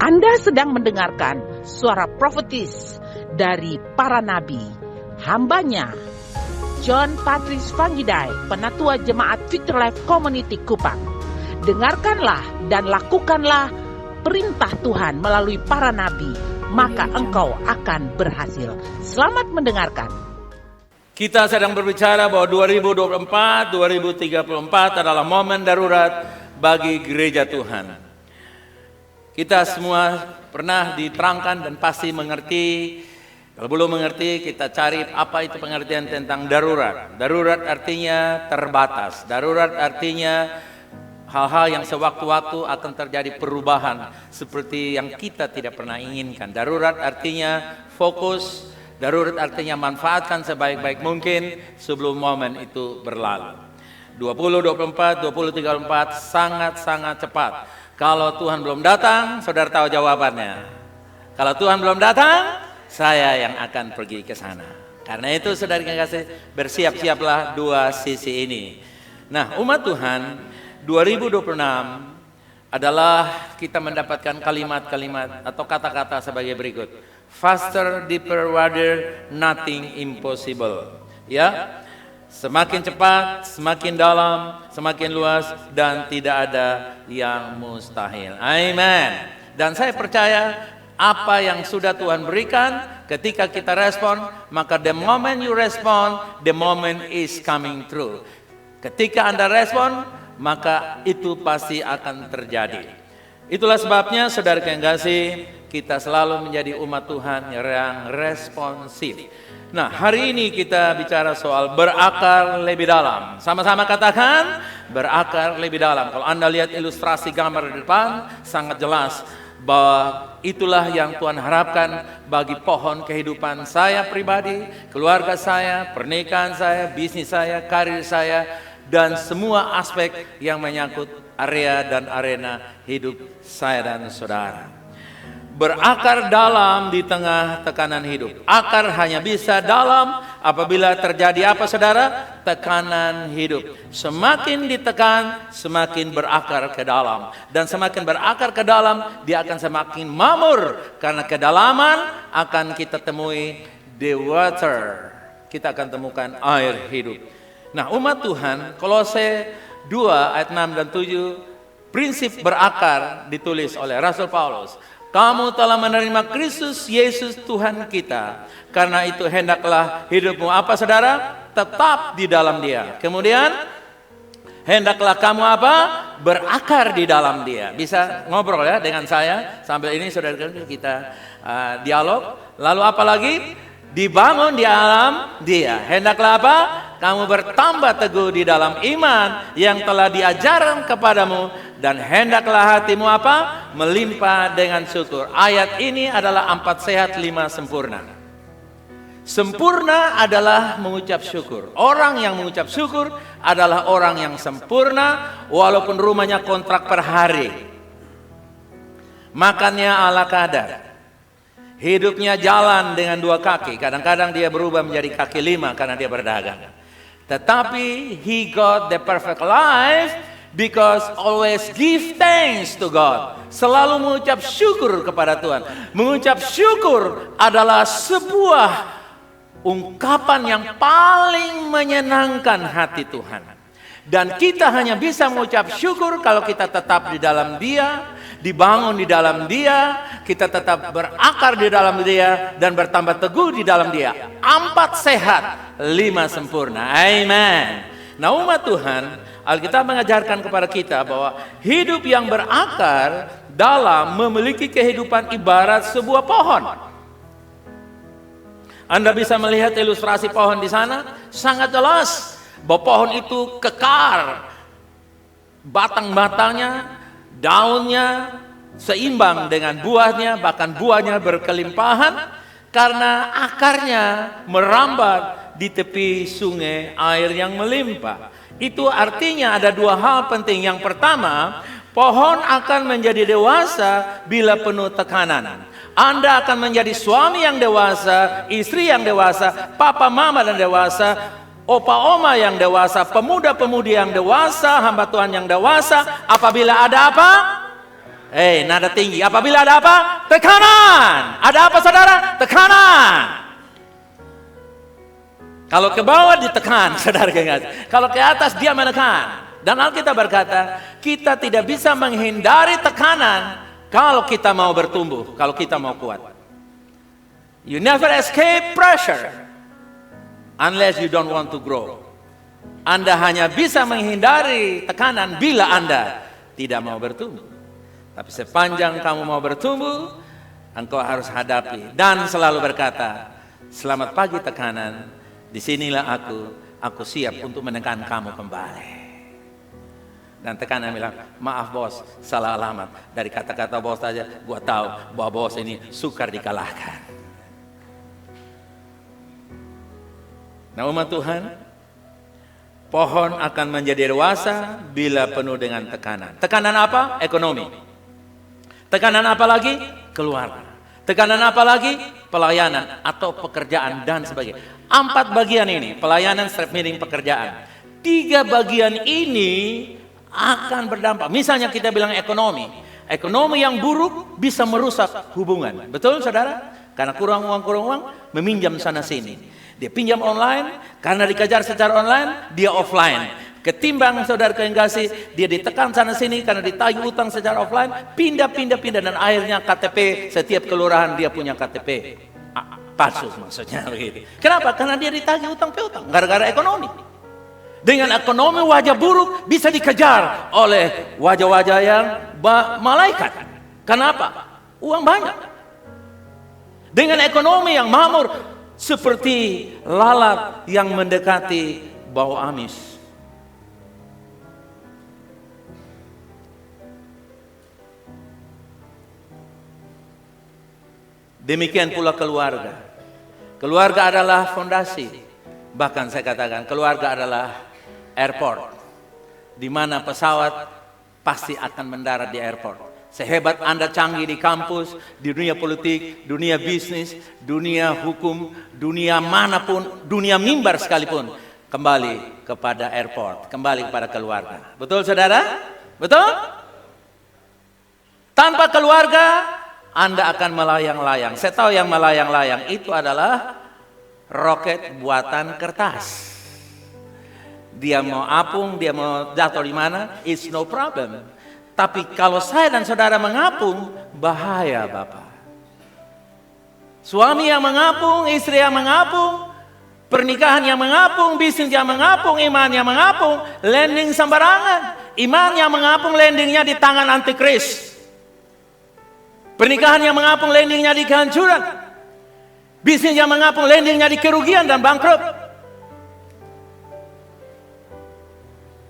Anda sedang mendengarkan suara profetis dari para nabi, hambanya John Patrice Vanggidai, Penatua Jemaat Future Life Community Kupang. Dengarkanlah dan lakukanlah perintah Tuhan melalui para nabi, maka engkau akan berhasil. Selamat mendengarkan. Kita sedang berbicara bahwa 2024, 2034 adalah momen darurat bagi gereja Tuhan. Kita semua pernah diterangkan dan pasti mengerti. Kalau belum mengerti, kita cari apa itu pengertian tentang darurat. Darurat artinya terbatas. Darurat artinya hal-hal yang sewaktu-waktu akan terjadi perubahan seperti yang kita tidak pernah inginkan. Darurat artinya fokus. Darurat artinya manfaatkan sebaik-baik mungkin sebelum momen itu berlalu. 2024, 2034 sangat-sangat cepat. Kalau Tuhan belum datang, saudara tahu jawabannya. Kalau Tuhan belum datang, saya yang akan pergi ke sana. Karena itu saudara yang kasih, bersiap-siaplah dua sisi ini. Nah, umat Tuhan, 2026 adalah kita mendapatkan kalimat-kalimat atau kata-kata sebagai berikut. Faster, deeper, wider, nothing impossible. Ya, semakin cepat, semakin dalam, semakin luas, dan tidak ada yang mustahil. Amin. Dan saya percaya apa yang sudah Tuhan berikan, ketika kita respon, maka the moment you respond, the moment is coming true. Ketika Anda respon, maka itu pasti akan terjadi. Itulah sebabnya saudara yang kasih, kita selalu menjadi umat Tuhan yang responsif. Nah, hari ini kita bicara soal berakar lebih dalam. Sama-sama katakan, berakar lebih dalam. Kalau Anda lihat ilustrasi gambar di depan, sangat jelas bahwa itulah yang Tuhan harapkan bagi pohon kehidupan saya pribadi, keluarga saya, pernikahan saya, bisnis saya, karir saya, dan semua aspek yang menyangkut area dan arena hidup saya dan saudara. Berakar dalam di tengah tekanan hidup. Akar hanya bisa dalam apabila terjadi apa saudara? Tekanan hidup. Semakin ditekan, semakin berakar ke dalam. Dan semakin berakar ke dalam, dia akan semakin mamur. Karena kedalaman akan kita temui the water. Kita akan temukan air hidup. Nah, umat Tuhan, Kolose 2 ayat 6 dan 7, prinsip berakar ditulis oleh Rasul Paulus. Kamu telah menerima Kristus Yesus Tuhan kita. Karena itu hendaklah hidupmu apa saudara? Tetap di dalam Dia. Kemudian hendaklah kamu apa? Berakar di dalam Dia. Bisa ngobrol ya dengan saya sambil ini saudara kita dialog. Lalu apa lagi? Dibangun di dalam Dia. Hendaklah apa? Kamu bertambah teguh di dalam iman yang telah diajarkan kepadamu, dan hendaklah hatimu apa? Melimpah dengan syukur. Ayat ini adalah 4 sehat 5 sempurna. Sempurna adalah mengucap syukur. Orang yang mengucap syukur adalah orang yang sempurna walaupun rumahnya kontrak per hari. Makannya ala kadar. Hidupnya jalan dengan 2 kaki. Kadang-kadang dia berubah menjadi kaki 5 karena dia berdagang. Tetapi he got the perfect life because always give thanks to God. Selalu mengucap syukur kepada Tuhan. Mengucap syukur adalah sebuah ungkapan yang paling menyenangkan hati Tuhan. Dan kita hanya bisa mengucap syukur kalau kita tetap di dalam Dia, dibangun di dalam Dia, kita tetap berakar di dalam Dia, dan bertambah teguh di dalam Dia. 4 sehat, 5 sempurna. Amen. Nah, umat Tuhan, Alkitab mengajarkan kepada kita bahwa hidup yang berakar dalam memiliki kehidupan ibarat sebuah pohon. Anda bisa melihat ilustrasi pohon di sana, sangat jelas bahwa pohon itu kekar. Batang-batangnya, daunnya seimbang dengan buahnya, bahkan buahnya berkelimpahan karena akarnya merambat di tepi sungai air yang melimpah. Itu artinya ada 2 hal penting. Yang pertama, pohon akan menjadi dewasa bila penuh tekanan. Anda akan menjadi suami yang dewasa, istri yang dewasa, papa mama yang dewasa, opa oma yang dewasa, pemuda-pemudi yang dewasa, hamba Tuhan yang dewasa, apabila ada apa? Nada tinggi. Apabila ada apa? Tekanan. Ada apa saudara? Tekanan. Kalau ke bawah ditekan, saudara kekasih. Kalau ke atas dia menekan. Dan Alkitab berkata, kita tidak bisa menghindari tekanan kalau kita mau bertumbuh, kalau kita mau kuat. You never escape pressure unless you don't want to grow. Anda hanya bisa menghindari tekanan bila Anda tidak mau bertumbuh. Tapi sepanjang kamu mau bertumbuh, engkau harus hadapi dan selalu berkata, selamat pagi tekanan, disinilah aku siap untuk menekan kamu kembali. Dan tekanan bilang, maaf bos, salah alamat. Dari kata-kata bos saja, gua tahu bahwa bos ini sukar dikalahkan. Nah umat Tuhan, pohon akan menjadi dewasa bila penuh dengan tekanan. Tekanan apa? Ekonomi. Tekanan apa lagi? Keluarga. Tekanan apa lagi? Pelayanan atau pekerjaan dan sebagainya. 4 bagian ini, pelayanan, staff meeting, pekerjaan. 3 bagian ini akan berdampak. Misalnya kita bilang ekonomi. Ekonomi yang buruk bisa merusak hubungan. Betul saudara? Karena kurang uang, meminjam sana sini. Dia pinjam online, karena dikejar secara online, dia offline. Ketimbang saudara yang kasih, dia ditekan sana sini karena ditagih utang secara offline, pindah, dan akhirnya KTP, setiap kelurahan dia punya KTP. Palsu maksudnya begitu. Kenapa? Karena dia ditagih utang piutang, gara-gara ekonomi. Dengan ekonomi wajah buruk bisa dikejar oleh wajah-wajah yang malaikat. Kenapa? Uang banyak. Dengan ekonomi yang makmur, seperti lalat yang mendekati bau amis. Demikian pula keluarga. Keluarga adalah fondasi. Bahkan saya katakan keluarga adalah airport, di mana pesawat pasti akan mendarat di airport. Sehebat Anda canggih di kampus, di dunia politik, dunia bisnis, dunia hukum, dunia manapun, dunia mimbar sekalipun, kembali kepada airport, kembali kepada keluarga. Betul saudara? Betul? Tanpa keluarga, Anda akan melayang-layang. Saya tahu yang melayang-layang itu adalah roket buatan kertas. Dia mau apung, dia mau jatuh di mana, it's no problem. Tapi kalau saya dan saudara mengapung, bahaya Bapak. Suami yang mengapung, istri yang mengapung, pernikahan yang mengapung, bisnis yang mengapung, iman yang mengapung, landing sembarangan. Iman yang mengapung, landingnya di tangan antikris. Pernikahan yang mengapung, landingnya di kehancuran. Bisnis yang mengapung, landingnya di kerugian dan bangkrut.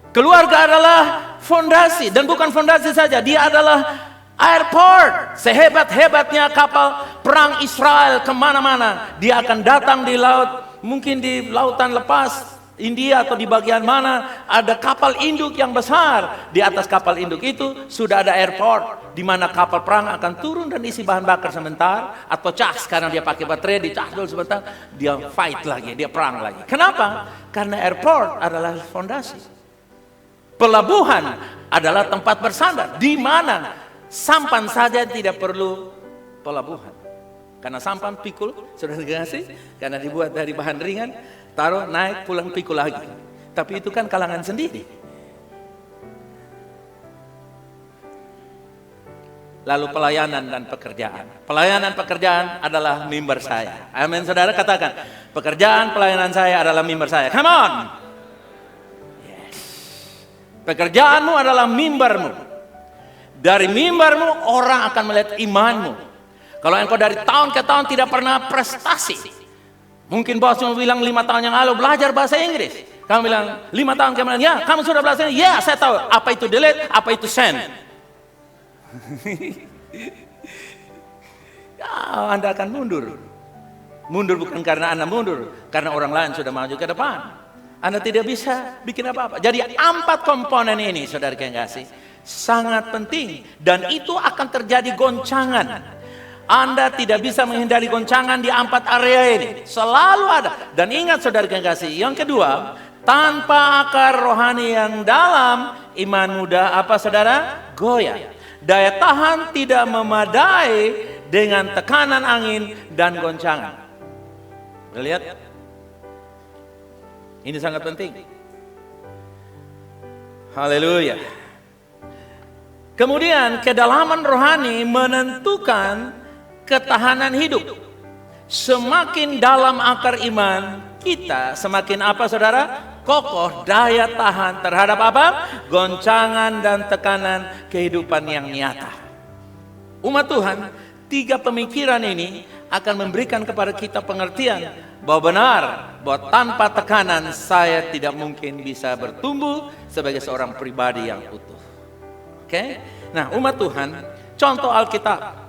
Keluarga adalah fondasi, dan bukan fondasi saja, dia adalah airport. Sehebat-hebatnya kapal perang Israel kemana-mana, dia akan datang di laut, mungkin di lautan lepas India atau di bagian mana ada kapal induk yang besar. Di atas kapal induk itu sudah ada airport, di mana kapal perang akan turun dan isi bahan bakar sebentar, atau cas karena dia pakai baterai, dicas dulu sebentar, dia fight lagi, dia perang lagi. Kenapa? Karena airport adalah fondasi. Pelabuhan adalah tempat bersandar, di mana sampan saja tidak perlu pelabuhan. Karena sampan pikul, sudah dikasih, karena dibuat dari bahan ringan, taruh, naik, pulang, pikul lagi. Tapi itu kan kalangan sendiri. Lalu pelayanan dan pekerjaan. Pelayanan pekerjaan adalah mimbar saya. Amin saudara, katakan, pekerjaan pelayanan saya adalah mimbar saya. Come on! Pekerjaanmu adalah mimbarmu. Dari mimbarmu orang akan melihat imanmu. Kalau engkau dari tahun ke tahun tidak pernah prestasi, mungkin bosmu bilang 5 tahun yang lalu belajar bahasa Inggris, kamu bilang 5 tahun kemudian, ya kamu sudah belajar, ya saya tahu apa itu delete, apa itu send. Ya, Anda akan mundur. Mundur bukan karena Anda mundur, karena orang lain sudah maju ke depan. Anda tidak bisa bikin apa-apa. Jadi 4 komponen ini, saudara yang kasih, sangat penting. Dan itu akan terjadi goncangan. Anda tidak bisa menghindari goncangan di 4 area ini. Selalu ada. Dan ingat saudara yang kasih, yang kedua, tanpa akar rohani yang dalam, iman mudah apa saudara? Goyah. daya tahan tidak memadai dengan tekanan angin dan goncangan. Lihat, ini sangat penting. Haleluya. Kemudian kedalaman rohani menentukan ketahanan hidup. Semakin dalam akar iman kita, semakin apa saudara? Kokoh daya tahan terhadap apa? Goncangan dan tekanan kehidupan yang nyata. Umat Tuhan, 3 pemikiran ini akan memberikan kepada kita pengertian bahwa benar, bahwa tanpa tekanan saya tidak mungkin bisa bertumbuh sebagai seorang pribadi yang utuh. Oke? Nah, umat Tuhan, contoh Alkitab,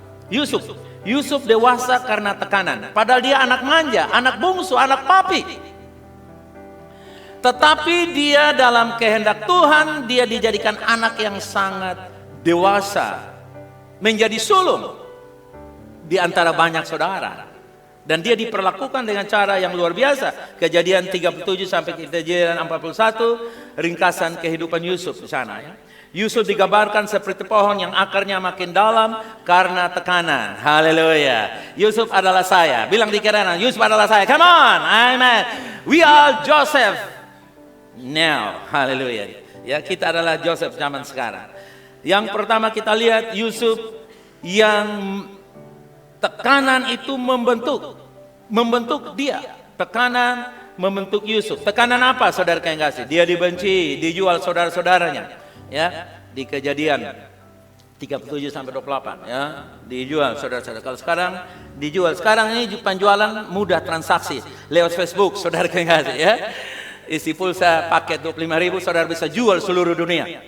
Yusuf dewasa karena tekanan. Padahal dia anak manja, anak bungsu, anak papi. Tetapi dia dalam kehendak Tuhan, dia dijadikan anak yang sangat dewasa, menjadi sulung di antara banyak saudara. Dan dia diperlakukan dengan cara yang luar biasa. Kejadian 37 sampai kejadian 41, ringkasan kehidupan Yusuf di sana ya. Yusuf digambarkan seperti pohon yang akarnya makin dalam karena tekanan. Haleluya. Yusuf adalah saya. Bilang di kanan, Yusuf adalah saya. Come on, amen. We are Joseph now. Haleluya. Ya, kita adalah Joseph zaman sekarang. Yang pertama kita lihat Yusuf yang tekanan itu membentuk dia. Tekanan membentuk Yusuf. Tekanan apa saudara yang kasih? Dia dibenci, dijual saudara-saudaranya. Ya, di Kejadian 37 sampai 28 ya, dijual saudara-saudara. Kalau sekarang dijual, sekarang ini penjualan mudah, transaksi lewat Facebook, saudara yang kasih ya. Isi pulsa paket 25.000, saudara bisa jual seluruh dunia.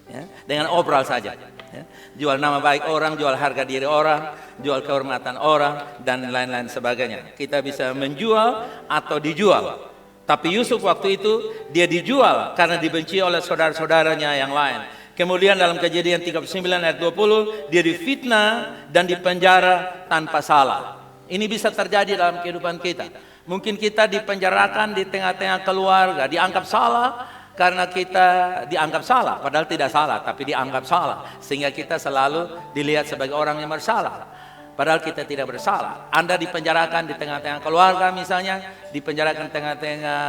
Ya, dengan obral saja. Ya. Jual nama baik orang, jual harga diri orang, jual kehormatan orang, dan lain-lain sebagainya. Kita bisa menjual atau dijual. Tapi Yusuf waktu itu dia dijual karena dibenci oleh saudara-saudaranya yang lain. Kemudian dalam Kejadian 39 ayat 20, dia difitnah dan dipenjara tanpa salah. Ini bisa terjadi dalam kehidupan kita. Mungkin kita dipenjarakan di tengah-tengah keluarga, dianggap salah karena kita dianggap salah, padahal tidak salah, tapi dianggap salah. Sehingga kita selalu dilihat sebagai orang yang bersalah. Padahal kita tidak bersalah. Anda dipenjarakan di tengah-tengah keluarga misalnya, dipenjarakan di tengah-tengah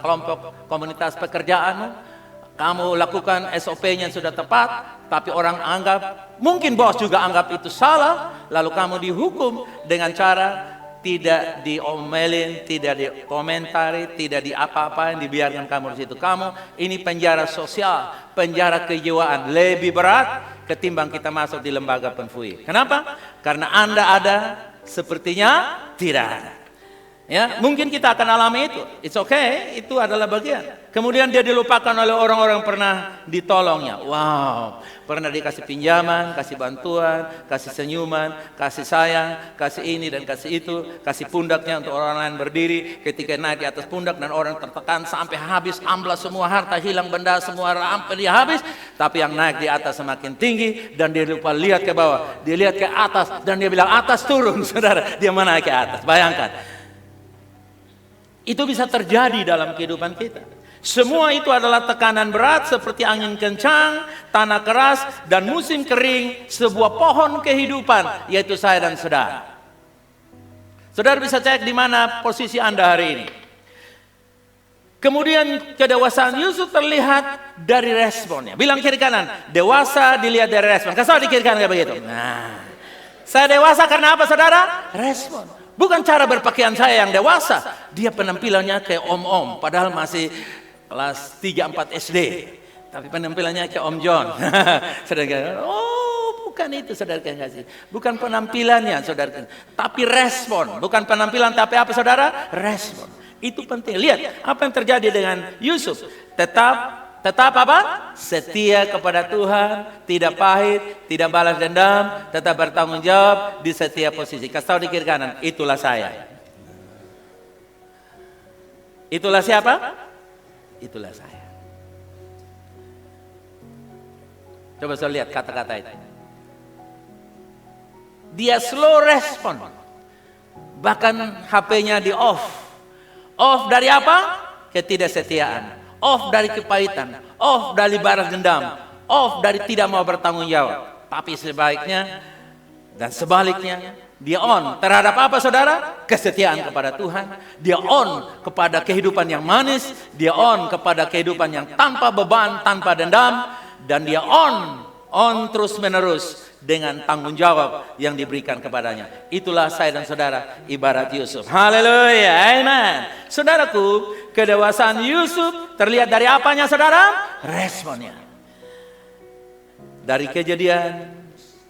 kelompok komunitas pekerjaanmu. Kamu lakukan SOP-nya sudah tepat, tapi orang anggap, mungkin bos juga anggap itu salah. Lalu kamu dihukum dengan cara tidak diomelin, tidak dikomentari, tidak diapa-apain, dibiarkan kamu di situ. Kamu ini penjara sosial, penjara kejiwaan, lebih berat ketimbang kita masuk di lembaga penfui. Kenapa? Karena Anda ada, sepertinya tidak ada. Ya, mungkin kita akan alami itu. It's okay, itu adalah bagian. Kemudian dia dilupakan oleh orang-orang yang pernah ditolongnya. Wow, pernah dikasih pinjaman, kasih bantuan, kasih senyuman, kasih sayang, kasih ini dan kasih itu, kasih pundaknya untuk orang lain berdiri. Ketika naik di atas pundak dan orang tertekan sampai habis, amblas semua harta, hilang benda semua, sampai dia habis. Tapi yang naik di atas semakin tinggi dan dia lupa lihat ke bawah. Dia lihat ke atas dan dia bilang atas turun, saudara. Dia mana ke atas? Bayangkan. Itu bisa terjadi dalam kehidupan kita. Semua itu adalah tekanan berat seperti angin kencang, tanah keras, dan musim kering, sebuah pohon kehidupan, yaitu saya dan saudara. Saudara bisa cek di mana posisi Anda hari ini. Kemudian kedewasaan Yusuf terlihat dari responnya. Bilang kiri kanan, dewasa dilihat dari respon. Kasih di kiri kanan kayak begitu. Nah, saya dewasa karena apa saudara? Respon. Bukan cara berpakaian saya yang dewasa. Dia penampilannya kayak om-om. Padahal masih kelas 3-4 SD. Tapi penampilannya kayak Om John. Saudara, oh bukan itu saudara yang kasih. Bukan penampilannya saudara. Tapi respon. Bukan penampilan tapi apa saudara? Respon. Itu penting. Lihat apa yang terjadi dengan Yusuf. Tetap apa? Setia kepada Tuhan, tidak pahit, tidak balas dendam, tetap bertanggung jawab di setiap posisi. Kasih tahu di kiri kanan, itulah saya. Itulah siapa? Itulah saya. Coba saya lihat kata-kata itu. Dia slow respon. Bahkan HP-nya di off. Off dari apa? Ketidaksetiaan. Off dari kepahitan, off dari balas dendam, off dari tidak mau bertanggung jawab. Tapi sebaiknya dan sebaliknya, dia on terhadap apa saudara? Kesetiaan kepada Tuhan. Dia on kepada kehidupan yang manis. Dia on kepada kehidupan yang tanpa beban, tanpa dendam. Dan dia on terus menerus dengan tanggung jawab yang diberikan kepadanya. Itulah saya dan saudara ibarat Yusuf. Haleluya, amen. Saudaraku, kedewasaan Yusuf terlihat dari apanya saudara? Responnya. Dari Kejadian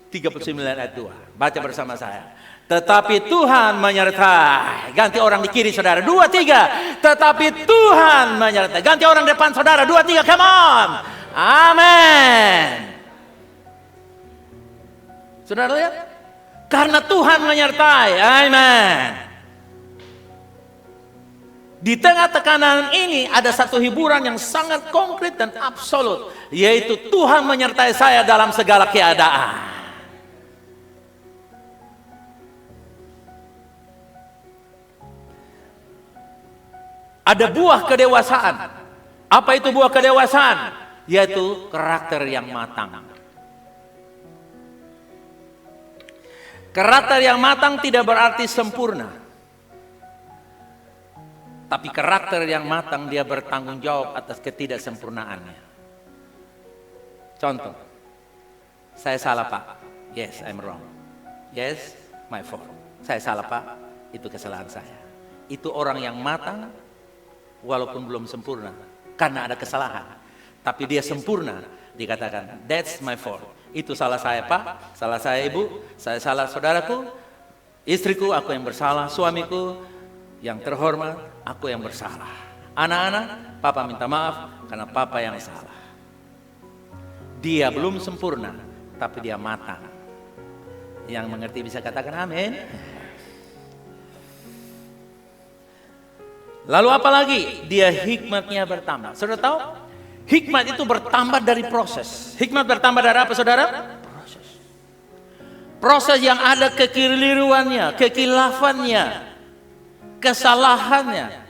39 ayat 2. Baca bersama saya. Tetapi Tuhan menyertai. Ganti orang di kiri saudara. 2, 3. Tetapi Tuhan menyertai. Ganti orang depan saudara. 2, 3. Come on. Amin. Saudara lihat? Karena Tuhan menyertai. Amin. Di tengah tekanan ini ada satu hiburan yang sangat konkret dan absolut. Yaitu Tuhan menyertai saya dalam segala keadaan. Ada buah kedewasaan. Apa itu buah kedewasaan? Yaitu karakter yang matang. Karakter yang matang tidak berarti sempurna. Tapi karakter yang matang dia bertanggung jawab atas ketidaksempurnaannya. Contoh. Saya salah Pak. Yes, I'm wrong. Yes, my fault. Saya salah Pak. Itu kesalahan saya. Itu orang yang matang walaupun belum sempurna. Karena ada kesalahan. Tapi dia sempurna. Dikatakan, that's my fault. Itu salah saya Pak, salah saya Ibu, saya salah saudaraku, istriku aku yang bersalah, suamiku yang terhormat, aku yang bersalah. Anak-anak, Papa minta maaf karena Papa yang salah. Dia belum sempurna, tapi dia matang. Yang mengerti bisa katakan amin. Lalu apa lagi? Dia hikmatnya bertambah. Saudara tahu? Hikmat itu bertambah dari proses. Hikmat bertambah dari apa saudara? Proses. Proses yang ada kekeliruannya, kekilafannya, kesalahannya.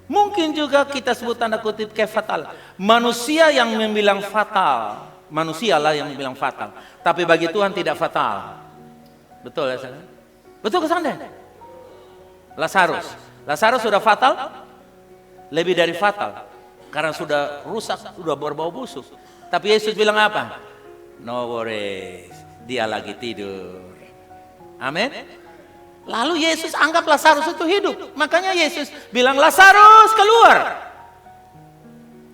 Mungkin juga kita sebut tanda kutip kefatal. Manusia yang membilang fatal. Manusialah yang membilang fatal. Tapi bagi Tuhan tidak fatal. Betul ya saudara? Betul ke sana? Lazarus sudah fatal? Lebih dari fatal. Karena sudah rusak, sudah berbau busuk. Tapi Yesus bilang apa? No worries, dia lagi tidur. Amin. Lalu Yesus anggap Lazarus itu hidup. Makanya Yesus bilang Lazarus keluar.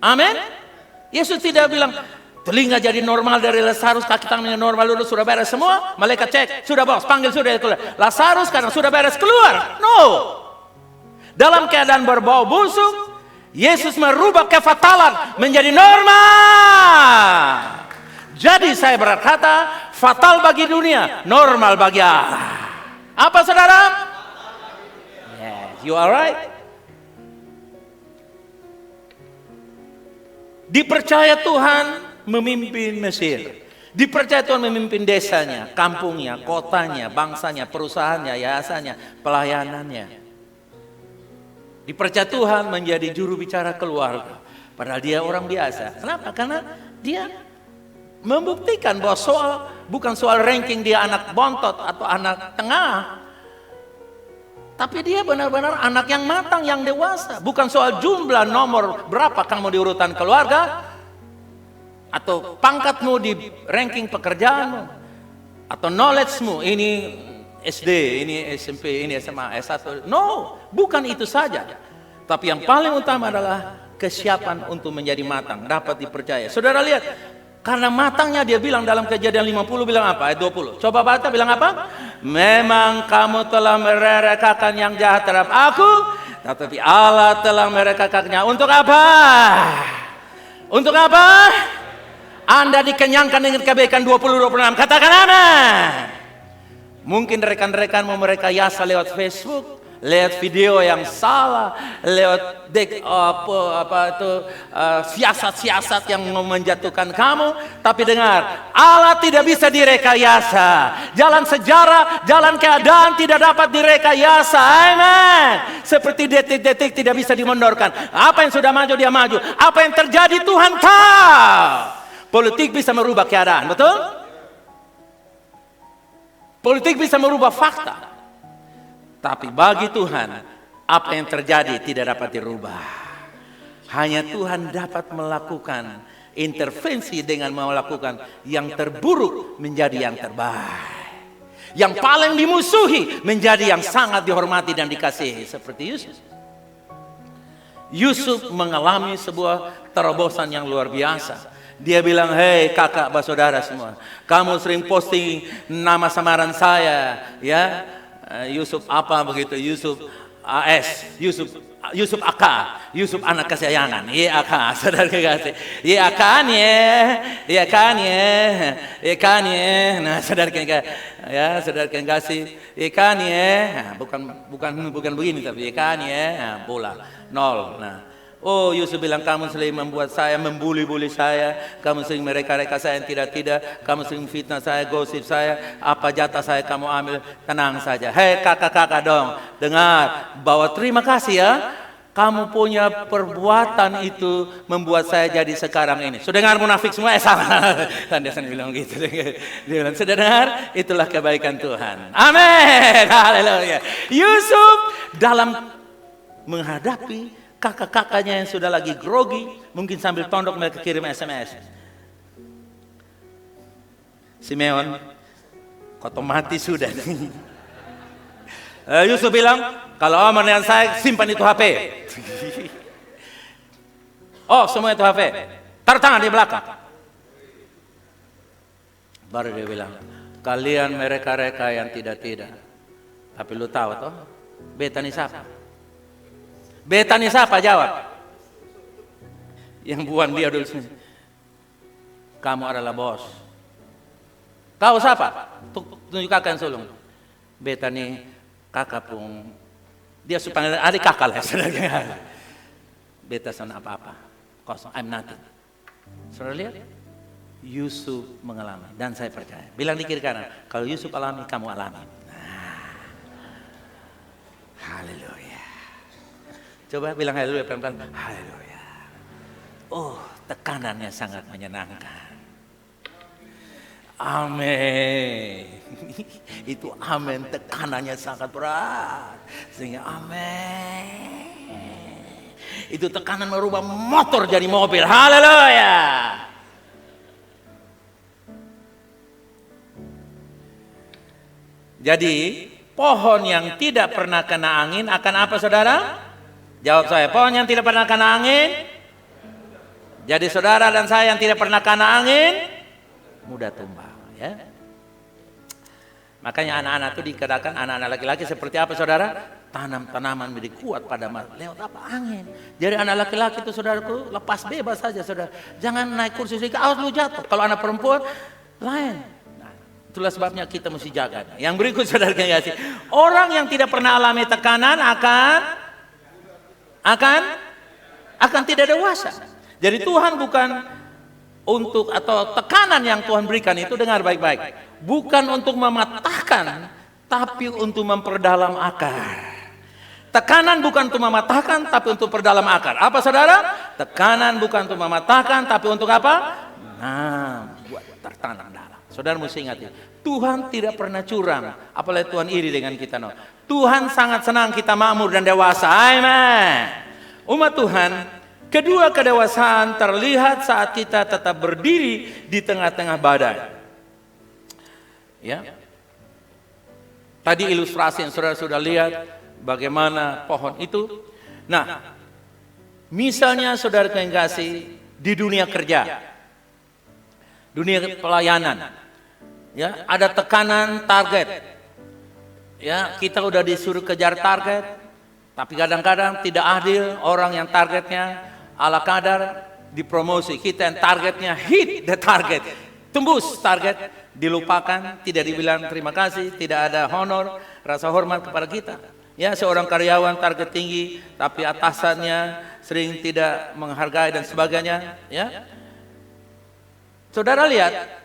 Amin. Yesus tidak bilang telinga jadi normal dari Lazarus, kaki tangannya normal, dulu sudah beres semua. Malaikat cek, sudah bos, panggil sudah keluar. Lazarus karena sudah beres keluar. No. Dalam keadaan berbau busuk, Yesus merubah kefatalan menjadi normal. Jadi saya berkata, fatal bagi dunia, normal bagi Allah. Apa saudara? Yes, you are right. Dipercaya Tuhan memimpin Mesir. Dipercaya Tuhan memimpin desanya, kampungnya, kotanya, bangsanya, perusahaannya, yayasannya, pelayanannya. Dipercaya Tuhan menjadi juru bicara keluarga. Padahal dia orang biasa. Kenapa? Karena dia membuktikan bahwa bukan soal ranking dia anak bontot atau anak tengah. Tapi dia benar-benar anak yang matang, yang dewasa. Bukan soal jumlah nomor berapa kamu di urutan keluarga. Atau pangkatmu di ranking pekerjaanmu. Atau knowledge-mu. Ini SD, ini SMP, ini SMA, S1. No, bukan itu saja. Tapi yang paling utama adalah kesiapan untuk menjadi matang, dapat dipercaya. Saudara lihat, karena matangnya dia bilang dalam Kejadian 50 bilang apa? Ayat 20. Coba baca bilang apa? Memang kamu telah merekakan yang jahat terhadap aku, tetapi Allah telah merekakannya untuk apa? Untuk apa? Anda dikenyangkan dengan kebaikan 20-26. Katakan amin. Mungkin rekan-rekanmu merekayasa lewat Facebook, lewat video yang salah, lewat siasat-siasat yang menjatuhkan kamu. Tapi dengar, Allah tidak bisa direkayasa. Jalan sejarah, jalan keadaan tidak dapat direkayasa. Amen. Seperti detik-detik tidak bisa dimundurkan. Apa yang sudah maju dia maju. Apa yang terjadi Tuhan tahu. Politik bisa merubah keadaan, betul? Politik bisa merubah fakta. Tapi bagi Tuhan, apa yang terjadi tidak dapat dirubah. Hanya Tuhan dapat melakukan intervensi dengan melakukan yang terburuk menjadi yang terbaik. Yang paling dimusuhi menjadi yang sangat dihormati dan dikasihi. Seperti Yusuf. Yusuf mengalami sebuah terobosan yang luar biasa. Dia bilang, hei kakak bersaudara semua, kamu sering posting nama samaran saya, ya, Yusuf apa begitu, Yusuf AS, Yusuf AK, Yusuf anak kesayangan, iya AK, saudara kekasih, iya kan ya, iya kan ya, iya kan ya, nah saudara kekasih, ya saudara kekasih, iya kan ya, bukan begini tapi iya kan ya, nah, bola, 0, nah. Oh, Yusuf bilang kamu sering membuat saya, membuli-buli saya, kamu sering mereka-reka saya yang tidak-tidak, kamu sering fitnah saya, gosip saya, apa jatah saya kamu ambil, tenang saja. Hei kakak-kakak dong, dengar, bahwa terima kasih ya, kamu punya perbuatan itu membuat saya jadi sekarang ini. Sudah dengar munafik semua? Salah. Dia bilang gitu. Dia bilang, sudah dengar? Itulah kebaikan Tuhan. Amin. Haleluya. Yusuf dalam menghadapi kakak-kakaknya yang sudah lagi grogi, mungkin sambil tondok mereka kirim SMS. Simeon, otomatis sudah. Yusuf bilang, kalau aman dengan saya, simpan itu HP. Oh, semua itu HP. Taruh tangan di belakang. Baru dia bilang, kalian mereka-reka yang tidak-tidak. Tapi lu tahu toh, beta ini siapa? Beta ini siapa? Jawab. Yang buan dia dulu sini. Kamu adalah bos. Kau siapa? Tunjuk kakak yang sulung. Beta ini kakak pun. Dia supaya adik kakak lah. Beta sana apa-apa. Kosong. I'm nothing. Saudara lihat? Yusuf mengalami. Dan saya percaya. Bilang di kiri kanan. Kalau Yusuf alami, kamu alami. Haleluya. Coba bilang haleluya pelan-pelan. Haleluya. Oh, tekanannya sangat menyenangkan. Amin. Itu amin, tekanannya sangat berat. Sehingga amin. Itu tekanan merubah motor jadi mobil. Haleluya. Jadi, pohon yang tidak pernah kena angin akan apa saudara? Jawab saya, pohon yang tidak pernah kena angin. Jadi saudara dan saya yang tidak pernah kena angin, mudah tumbang, ya. Makanya anak-anak itu dikatakan anak-anak laki-laki seperti apa saudara? Tanam tanaman menjadi kuat pada lewat apa? Angin. Jadi anak laki-laki itu saudaraku lepas bebas saja saudara. Jangan naik kursi sedikit, awas lu jatuh. Kalau anak perempuan lain. Nah, itulah sebabnya kita mesti jaga. Yang berikut saudara kasih, orang yang tidak pernah alami tekanan akan tidak dewasa. Jadi Tuhan bukan untuk atau tekanan yang Tuhan berikan itu dengar baik-baik. Bukan untuk mematahkan, tapi untuk memperdalam akar. Tekanan bukan untuk mematahkan, tapi untuk perdalam akar. Apa saudara? Tekanan bukan untuk mematahkan, tapi untuk apa? Nah, buat tertanam dalam. Saudara mesti ingat ya, Tuhan tidak pernah curang. Apalagi Tuhan iri dengan kita. No. Tuhan sangat senang kita makmur dan dewasa. Amin. Umat Tuhan, kedua kedewasaan terlihat saat kita tetap berdiri di tengah-tengah badai. Ya. Tadi ilustrasi yang saudara sudah lihat bagaimana pohon itu. Nah, misalnya saudara yang kasih di dunia kerja, dunia pelayanan, ya ada tekanan target. Ya, kita udah disuruh kejar target, tapi kadang-kadang tidak adil orang yang targetnya ala kadar dipromosi. Kita yang targetnya hit the target, tembus target, dilupakan, tidak dibilang terima kasih, tidak ada honor, rasa hormat kepada kita. Ya, seorang karyawan target tinggi, tapi atasannya sering tidak menghargai dan sebagainya. Ya, saudara lihat,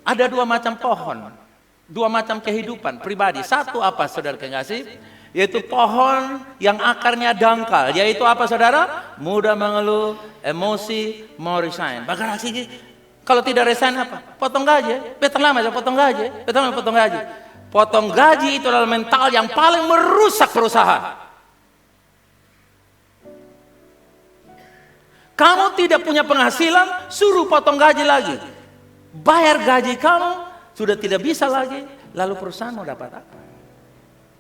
ada dua macam pohon. Dua macam kehidupan pribadi. Satu apa saudara kekasih? Yaitu pohon yang akarnya dangkal. Yaitu apa saudara? Mudah mengeluh, emosi, mau resign. Bahkan kalau tidak resign apa? Potong gaji. Betul lama aja potong gaji. Betul lama potong gaji. Potong gaji itu adalah mental yang paling merusak perusahaan. Kamu tidak punya penghasilan, suruh potong gaji lagi. Bayar gaji kamu, sudah tidak bisa lagi. Lalu perusahaan mau dapat apa?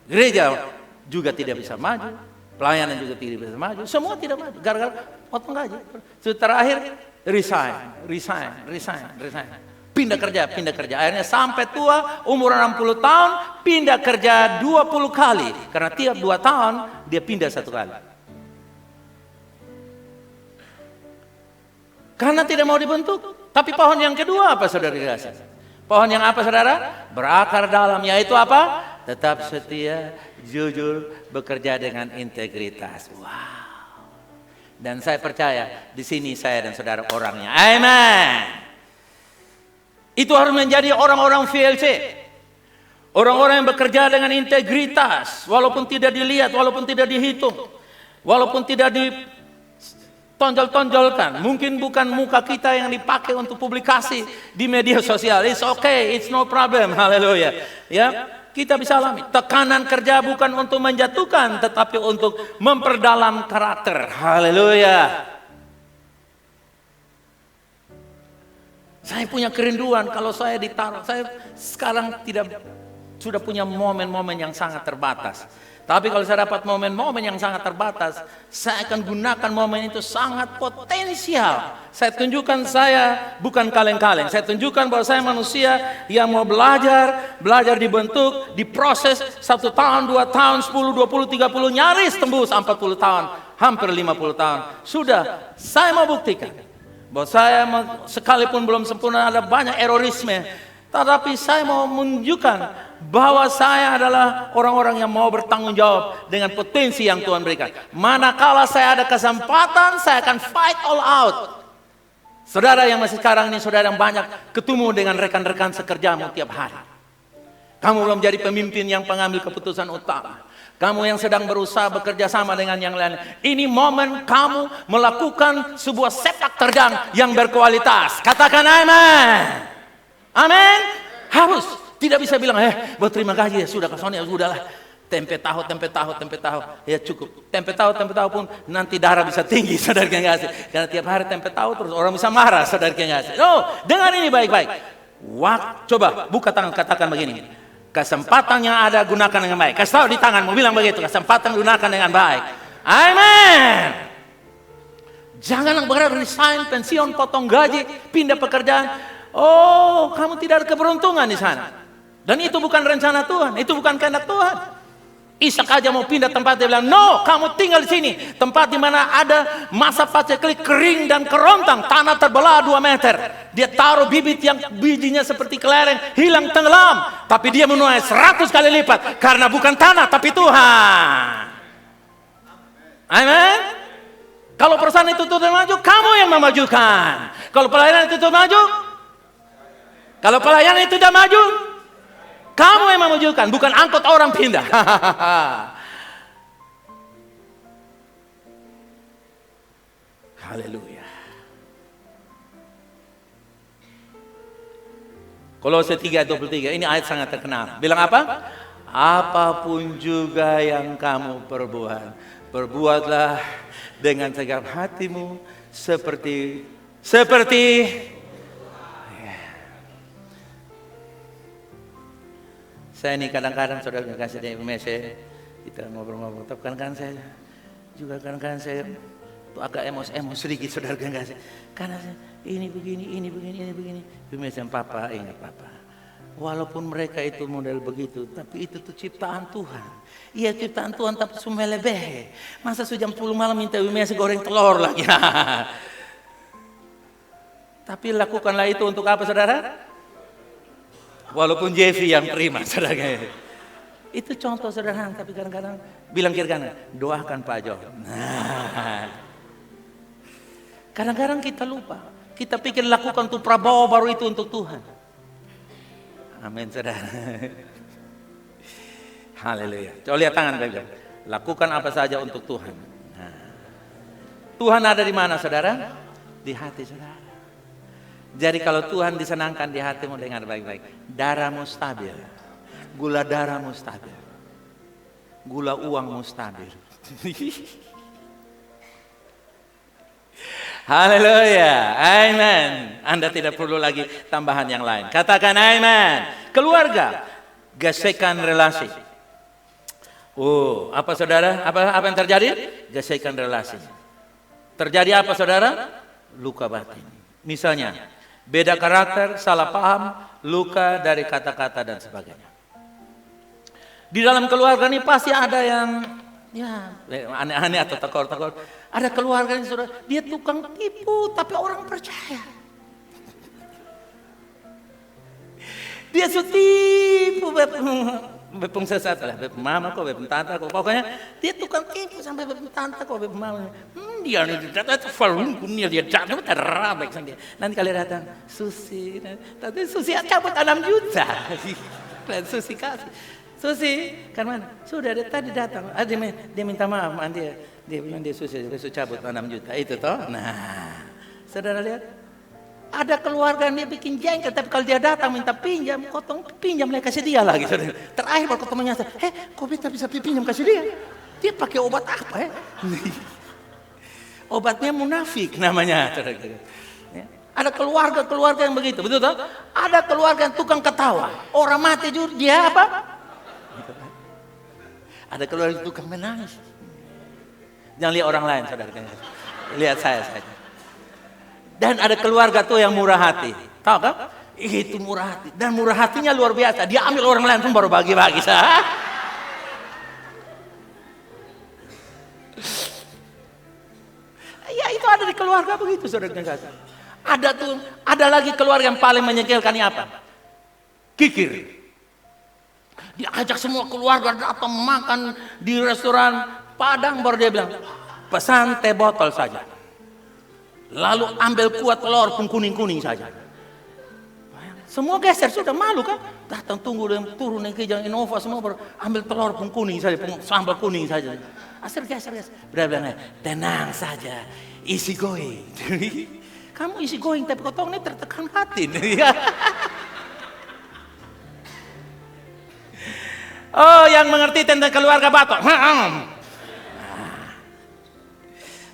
Gereja juga tidak bisa maju. Pelayanan juga tidak bisa maju. Semua tidak maju. Gara-gara potong gaji. Terakhir, resign. Pindah kerja. Akhirnya sampai tua, umur 60 tahun, pindah kerja 20 kali. Karena tiap 2 tahun, dia pindah 1 kali. Karena tidak mau dibentuk. Tapi pohon yang kedua apa saudara dikasih? Pohon yang apa saudara? Berakar dalam, yaitu apa? Tetap setia, jujur, bekerja dengan integritas. Wow. Dan saya percaya di sini saya dan saudara orangnya. Amen. Itu harus menjadi orang-orang VLC. Orang-orang yang bekerja dengan integritas, walaupun tidak dilihat, walaupun tidak dihitung, walaupun tidak ditonjol-tonjolkan. Mungkin bukan muka kita yang dipakai untuk publikasi di media sosial. It's okay, it's no problem. Haleluya. Ya. Kita bisa alami. Tekanan kerja bukan untuk menjatuhkan, tetapi untuk memperdalam karakter. Haleluya. Saya punya kerinduan kalau saya ditaruh. Saya sekarang sudah punya momen-momen yang sangat terbatas. Tapi kalau saya dapat momen-momen yang sangat terbatas, saya akan gunakan momen itu sangat potensial. Saya tunjukkan saya bukan kaleng-kaleng. Saya tunjukkan bahwa saya manusia yang mau belajar dibentuk, diproses 1 tahun, 2 tahun, 10, 20, 30, nyaris tembus 40 tahun, hampir 50 tahun. Sudah, saya mau buktikan bahwa saya sekalipun belum sempurna, ada banyak erorisme. Tetapi saya mau menunjukkan bahwa saya adalah orang-orang yang mau bertanggung jawab dengan potensi yang Tuhan berikan. Manakala saya ada kesempatan, saya akan fight all out. Saudara yang masih sekarang ini, saudara yang banyak ketemu dengan rekan-rekan sekerjamu tiap hari. Kamu belum jadi pemimpin yang pengambil keputusan utama. Kamu yang sedang berusaha bekerja sama dengan yang lain. Ini momen kamu melakukan sebuah sepak terjang yang berkualitas. Katakan amin. Amin. Harus. Tidak bisa bilang, buat terima gaji ya sudah kasih ya sudahlah. Tempe tahu. Ya cukup. Tempe tahu pun nanti darah bisa tinggi, saudara yang kasih. Karena tiap hari tempe tahu terus orang bisa marah, saudara yang kasih. No, dengar ini baik-baik. Coba buka tangan, katakan begini. Kesempatan yang ada gunakan dengan baik. Kasih tahu di tanganmu, bilang begitu. Kesempatan gunakan dengan baik. Amin. Jangan berharap resign, pensiun, potong gaji, pindah pekerjaan. Oh, kamu tidak ada keberuntungan di sana. Dan itu bukan rencana Tuhan, itu bukan kehendak Tuhan. Ishak aja mau pindah tempat, dia bilang, no, kamu tinggal di sini. Tempat di mana ada masa paceklik kering dan kerontang, tanah terbelah 2 meter. Dia taruh bibit yang bijinya seperti kelereng, hilang tenggelam. Tapi dia menuai 100 kali lipat, karena bukan tanah, tapi Tuhan. Amin. Kalau perusahaan itu Tuhan maju, kamu yang memajukan. Kalau pelayanan itu Tuhan maju, kalau pelayanan itu tidak maju, kamu yang memajukan, bukan angkut orang pindah. Haleluya. Kolose 3:23, ini ayat sangat terkenal. Bilang apa? Apapun juga yang kamu perbuatlah dengan segala hatimu seperti saya ini kadang-kadang saudara kasih dia message, kita ngobrol-ngobrol. Tapi kadang-kadang saya juga saya tuh agak emos sedikit saudara kasih. Karena ini begini. Message papa, ingat papa. Walaupun mereka itu model begitu, tapi itu tuh ciptaan Tuhan. Iya ciptaan Tuhan, tapi sumelebeh. Masa jam 10 malam minta message goreng telur lagi. Tapi lakukanlah itu untuk apa saudara? Walaupun Jeffy yang terima, saudara. Itu contoh sederhana, tapi kadang-kadang bilang kiri kanan, doakan Pak Jo. Nah, kadang-kadang kita lupa. Kita pikir lakukan untuk Prabowo baru itu untuk Tuhan. Amin, saudara. Haleluya. Coba lihat tangan baik-baik. Lakukan apa saja untuk Tuhan. Nah, Tuhan ada di mana, saudara? Di hati saudara. Jadi kalau Tuhan disenangkan di hatimu dengan baik-baik, darahmu stabil, gula darahmu stabil, gula uangmu stabil. Haleluya, amen. Anda tidak perlu lagi tambahan yang lain. Katakan amen. Keluarga, gesekan relasi. Oh, apa saudara? Apa yang terjadi? Gesekan relasi. Terjadi apa saudara? Luka batin. Misalnya, beda karakter, salah paham, luka dari kata-kata dan sebagainya. Di dalam keluarga ini pasti ada yang ya aneh-aneh atau tekor-tekor. Ada keluarga yang sudah dia tukang tipu tapi orang percaya. Dia sudah tipu bepung sesat lah, bepung mama kok, bepung tante kok. Pokoknya dia tukang tipu sampai bepung tante kok, bepung mama. Dia nih datang itu falungkunnya dia datang terabek sama dia. Nanti kalian datang, Susi, tapi Susi cabut 6 juta. Dan Susi kasih. Susi, kan mana? Sudah dia tadi datang. Dia minta maaf, dia bilang dia Susi cabut 6 juta itu toh. Nah, saudara lihat, ada keluarga yang dia bikin jengkel, tapi kalau dia datang minta pinjam, kotong pinjam dia kasih dia lagi. Saudara. Terakhir baru kotong menyasar, kok beta bisa pinjam kasih dia? Dia pakai obat apa ya? Obatnya munafik namanya. Saudara. Ada keluarga yang begitu, betul toh? Ada keluarga yang tukang ketawa, orang mati jujur dia apa? Ada keluarga yang tukang menangis. Jangan lihat orang lain, saudara. Lihat saya saja. Dan ada keluarga tuh yang murah hati. Tahu kan? Itu murah hati. Dan murah hatinya luar biasa. Dia ambil orang lain pun baru bagi-bagi. Ya itu ada di keluarga begitu, saudara. Ada lagi keluarga yang paling menyegelkan apa? Kikir. Diajak semua keluarga datang makan di restoran Padang, baru dia bilang pesan teh botol saja. Lalu ambil kuah telur pun kuning-kuning saja. Semua geser, sudah malu kan? Datang tunggu dan turun ke jalan Innova semua baru ambil telur pun kuning saja, sambal kuning saja. Geser. Dia bilang tenang saja, isi going. Kamu isi going tapi kotong ini tertekan hati. Oh, yang mengerti tentang keluarga Batok.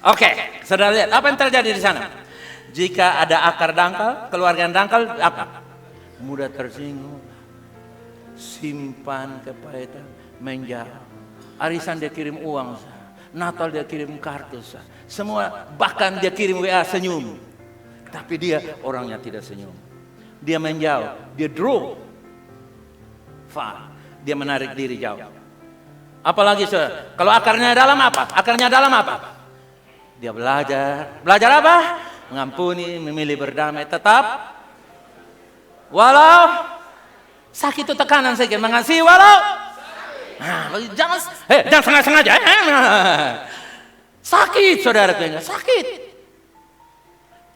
Oke, saudara lihat apa yang terjadi di sana. Jika ada akar dangkal, keluarga yang dangkal apa? Mudah tersinggung, simpan kepahitan, menjauh. Arisan dia kirim uang, Natal dia kirim kartu, semua bahkan dia kirim WA senyum. Tapi dia orangnya tidak senyum. Dia menjauh, dia draw. Dia menarik diri jauh. Apalagi kalau akarnya dalam apa? Akarnya dalam apa? Dia belajar. Belajar apa? Mengampuni, memilih berdamai, tetap walau sakit itu tekanan saja, mengasihi walau jangan sengaja. Sakit saudara, sakit.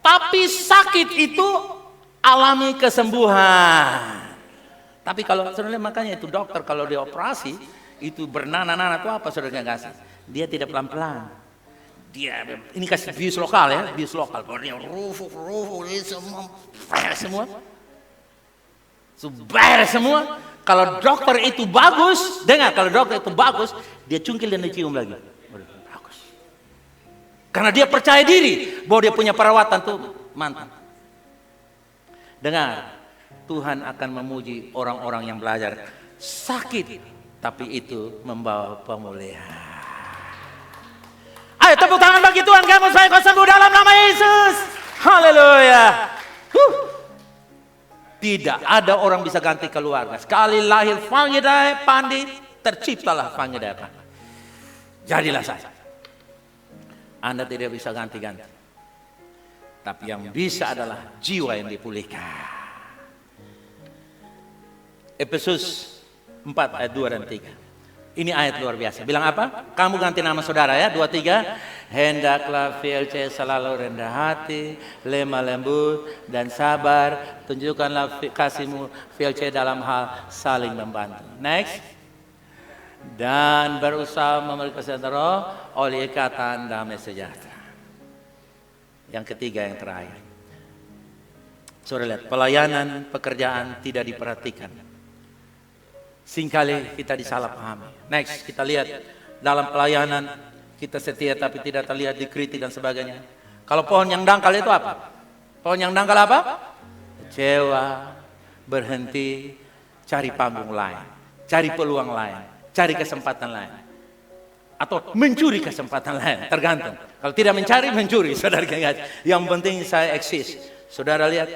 Tapi sakit itu alami kesembuhan. Tapi kalau sebenarnya makanya itu dokter kalau dia operasi itu bernana-nana itu apa saudara kasih? Dia tidak pelan-pelan. Dia ini kasih bius lokal ya, bius lokal. Baru dia rufuk semua. Kalau dokter itu bagus, dengar kalau dokter itu bagus, dia cungkil dan dicium lagi. Bagus. Karena dia percaya diri bahwa dia punya perawatan tuh mantap. Dengar. Tuhan akan memuji orang-orang yang belajar sakit, tapi itu membawa pemulihan. Ayo tepuk tangan bagi Tuhan, kamu saya kau sembuh dalam nama Yesus. Haleluya. Tidak ada orang bisa ganti keluarga. Sekali lahir Fangidai Pandi, terciptalah Fangidai Pandi. Jadilah saya. Anda tidak bisa ganti-ganti. Tapi yang bisa adalah jiwa yang dipulihkan. Efesus 4 ayat 2 dan 3. Ini ayat luar biasa. Bilang apa? Kamu ganti nama saudara ya. 2, 3. Hendaklah VLC selalu rendah hati, lemah lembut dan sabar. Tunjukkanlah kasihmu VLC dalam hal saling membantu. Next. Dan berusaha memiliki kesehatan roh oleh ikatan damai sejahtera. Yang ketiga, yang terakhir. Saudara lihat, pelayanan pekerjaan tidak diperhatikan. Singkali kita disalahpahami. Next, kita lihat dalam pelayanan kita setia tapi tidak terlihat dikritik dan sebagainya. Kalau pohon yang dangkal itu apa? Pohon yang dangkal apa? Kecewa, berhenti, cari panggung lain, cari peluang lain, cari kesempatan lain. Atau mencuri kesempatan lain, tergantung. Kalau tidak mencuri, saudara kasih. Yang penting saya eksis. Saudara lihat,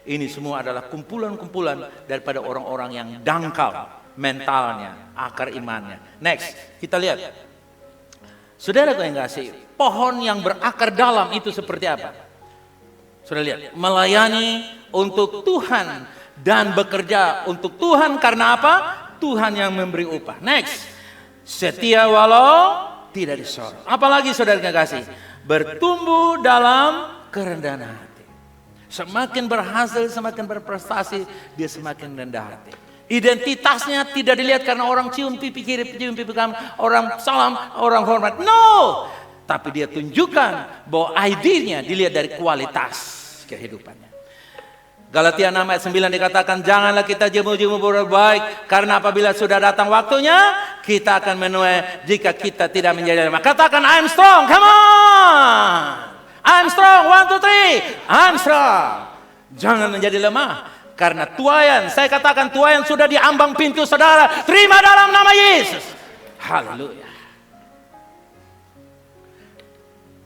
ini semua adalah kumpulan-kumpulan daripada orang-orang yang dangkal mentalnya, akar imannya. Next, kita lihat. Saudara yang kasih, pohon yang berakar dalam itu seperti apa? Saudara lihat, melayani untuk Tuhan dan bekerja untuk Tuhan karena apa? Tuhan yang memberi upah. Next, setia walau tidak disorot. Apalagi saudara yang kasih, bertumbuh dalam kerendahan hati. Semakin berhasil, semakin berprestasi, dia semakin rendah hati. Identitasnya tidak dilihat karena orang cium pipi kiri, cium pipi kanan, orang salam, orang hormat. No! Tapi dia tunjukkan bahwa ID-nya dilihat dari kualitas kehidupannya. Galatia 6 ayat 9 dikatakan, janganlah kita jemu-jemu berbuat baik, karena apabila sudah datang waktunya, kita akan menuai jika kita tidak menjadi lemah. Katakan, I'm strong, come on! I'm strong, 1, 2, 3, I'm strong. Jangan menjadi lemah. Karena tuaian, saya katakan tuaian sudah di ambang pintu saudara. Terima dalam nama Yesus. Haleluya.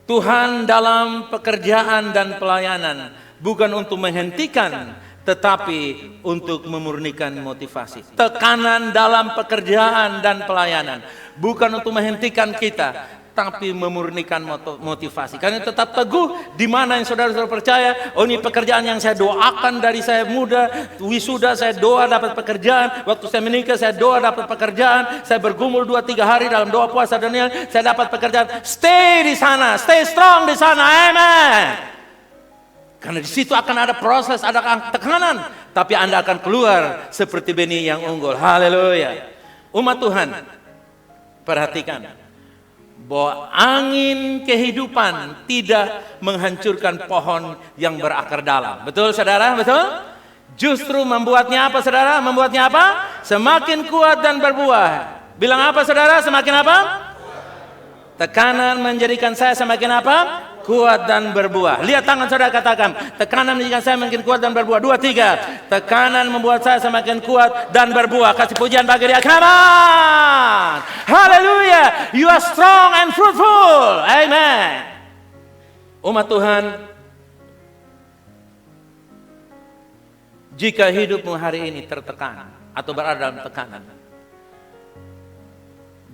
Tuhan dalam pekerjaan dan pelayanan bukan untuk menghentikan, tetapi untuk memurnikan motivasi. Tekanan dalam pekerjaan dan pelayanan bukan untuk menghentikan kita, tapi memurnikan motivasi. Karena tetap teguh di mana yang saudara-saudara percaya, oh ini pekerjaan yang saya doakan dari saya muda, wisuda saya doa dapat pekerjaan, waktu saya menikah saya doa dapat pekerjaan, saya bergumul 2-3 hari dalam doa puasa Daniel, saya dapat pekerjaan. Stay di sana, stay strong di sana, amen. Karena di situ akan ada proses, ada tekanan, tapi Anda akan keluar seperti benih yang unggul. Haleluya. Umat Tuhan, perhatikan bahwa angin kehidupan tidak menghancurkan pohon yang berakar dalam. Betul saudara? Betul? Justru membuatnya apa saudara? Membuatnya apa? Semakin kuat dan berbuah. Bilang apa saudara? Semakin apa? Tekanan menjadikan saya semakin apa? Kuat dan berbuah. Lihat tangan saudara, katakan, tekanan menjadikan saya semakin kuat dan berbuah. 2, 3. Tekanan membuat saya semakin kuat dan berbuah. Kasih pujian bagi dia. Come on! Hallelujah! You are strong and fruitful. Amen. Umat Tuhan, jika hidupmu hari ini tertekan atau berada dalam tekanan,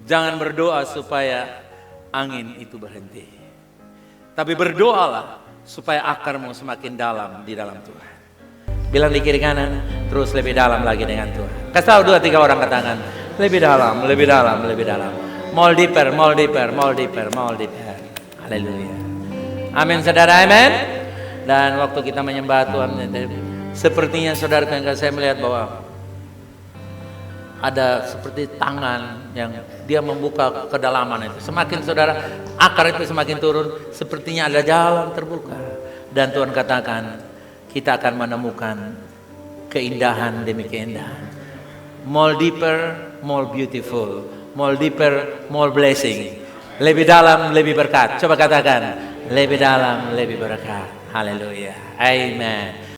jangan berdoa supaya angin itu berhenti. Tapi berdoalah supaya akarmu semakin dalam di dalam Tuhan. Bilang di kiri kanan, terus lebih dalam lagi dengan Tuhan. Kasih tahu 2-3 orang, katakan, lebih dalam, lebih dalam, lebih dalam. More deeper, more deeper, more deeper, more deeper. Haleluya. Amin saudara, amin. Dan waktu kita menyembah Tuhan, sepertinya saudara kan saya melihat bahwa ada seperti tangan yang dia membuka kedalaman itu. Semakin saudara akar itu semakin turun, sepertinya ada jalan terbuka. Dan Tuhan katakan, kita akan menemukan keindahan demi keindahan. More deeper, more beautiful. More deeper, more blessing. Lebih dalam, lebih berkat. Coba katakan, lebih dalam, lebih berkat. Haleluya. Amen.